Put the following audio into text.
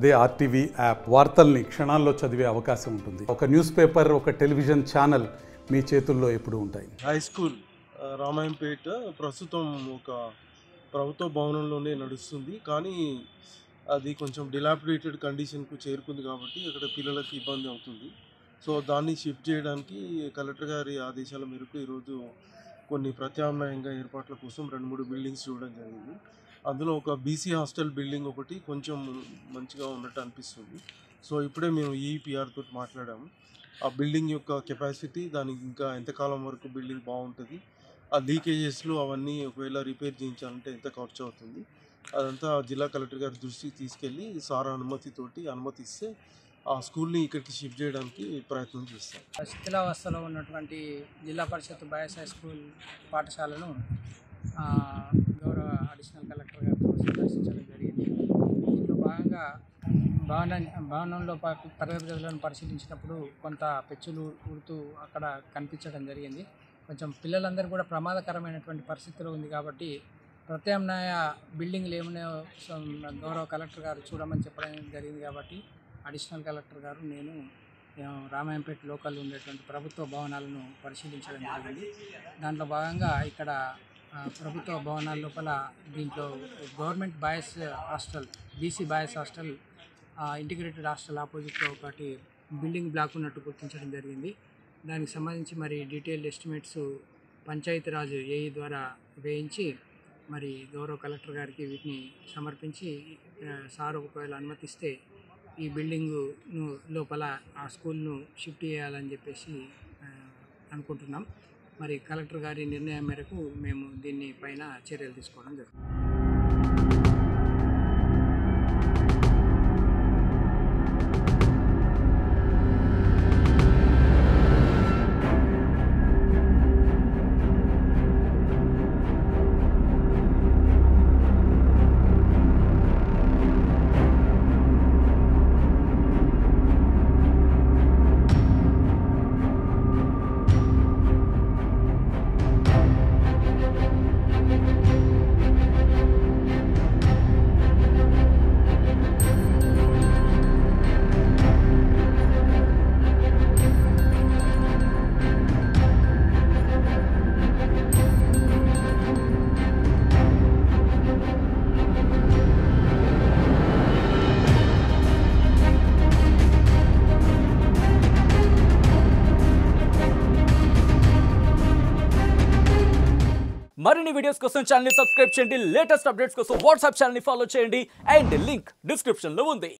అదే RTV app వార్తల్ని క్షణాల్లో చదివే అవకాశం ఉంటుంది. ఒక న్యూస్ పేపర్, ఒక టెలివిజన్ ఛానల్ మీ చేతుల్లో ఎప్పుడూ ఉంటాయి. హై స్కూల్ రామాయంపేట ప్రస్తుతం ఒక ప్రభుత్వ భవనంలోనే నడుస్తుంది. కానీ అది కొంచెం డిలాపిడేటెడ్ కండిషన్కు చేరుకుంది కాబట్టి అక్కడ పిల్లలకి ఇబ్బంది అవుతుంది. సో దాన్ని షిఫ్ట్ చేయడానికి కలెక్టర్ గారి ఆదేశాల మేరకు ఈరోజు కొన్ని ప్రత్యామ్నాయంగా ఏర్పాట్ల కోసం 2-3 బిల్డింగ్స్ చూడడం జరిగింది. అందులో ఒక బీసీ హాస్టల్ బిల్డింగ్ ఒకటి కొంచెం మంచిగా ఉన్నట్టు అనిపిస్తుంది. సో ఇప్పుడే మేము ఈఈపీఆర్ తోటి మాట్లాడాము. ఆ బిల్డింగ్ యొక్క కెపాసిటీ, దానికి ఇంకా ఎంతకాలం వరకు బిల్డింగ్ బాగుంటుంది, ఆ లీకేజెస్లు అవన్నీ ఒకవేళ రిపేర్ చేయించాలంటే ఎంత ఖర్చు అవుతుంది, అదంతా జిల్లా కలెక్టర్ గారి దృష్టికి తీసుకెళ్ళి సార్ అనుమతిస్తే ఆ స్కూల్ని ఇక్కడికి షిఫ్ట్ చేయడానికి ప్రయత్నం చేస్తాం. శిథిలావస్థలో ఉన్నటువంటి జిల్లా పరిషత్ బాయ్స్ హై స్కూల్ పాఠశాలను గౌరవ అడిషనల్ కలెక్టర్ గారితో సందర్శించడం జరిగింది. దీంట్లో భాగంగా భవనంలో తరగతి గదులను పరిశీలించినప్పుడు కొంత పెచ్చులు ఊడుతూ అక్కడ కనిపించడం జరిగింది. కొంచెం పిల్లలందరూ కూడా ప్రమాదకరమైనటువంటి పరిస్థితిలో ఉంది కాబట్టి ప్రత్యామ్నాయ బిల్డింగ్లు ఏమైనా గౌరవ కలెక్టర్ గారు చూడమని చెప్పడం జరిగింది. కాబట్టి అడిషనల్ కలెక్టర్ గారు నేను రామాయంపేట లోకల్ ఉండేటువంటి ప్రభుత్వ భవనాలను పరిశీలించడం జరిగింది. దాంట్లో భాగంగా ఇక్కడ ప్రభుత్వ భవనాల లోపల దీంట్లో government boys hostel, BC boys hostel, integrated hostel ఆపోజిట్లో ఒకటి బిల్డింగ్ బ్లాక్ ఉన్నట్టు గుర్తించడం జరిగింది. దానికి సంబంధించి మరి డీటెయిల్డ్ ఎస్టిమేట్స్ పంచాయతీరాజ్ ఏఈ ద్వారా వేయించి మరి గౌరవ కలెక్టర్ గారికి వీటిని సమర్పించి సార్ ఒకవేళ అనుమతిస్తే ఈ బిల్డింగు లోపల ఆ స్కూల్ను షిఫ్ట్ చేయాలని చెప్పేసి అనుకుంటున్నాం. మరి కలెక్టర్ గారి నిర్ణయం మేరకు మేము దీన్ని పైన చర్యలు తీసుకోవడం జరుగుతుంది. మరిన్ని వీడియోస్ కోసం ఛానల్ ని సబ్స్క్రైబ్ చేయండి. లేటెస్ట్ అప్డేట్స్ కోసం వాట్సాప్ ఛానల్ ని ఫాలో చేయండి. అండ్ లింక్ డిస్క్రిప్షన్ లో ఉంది.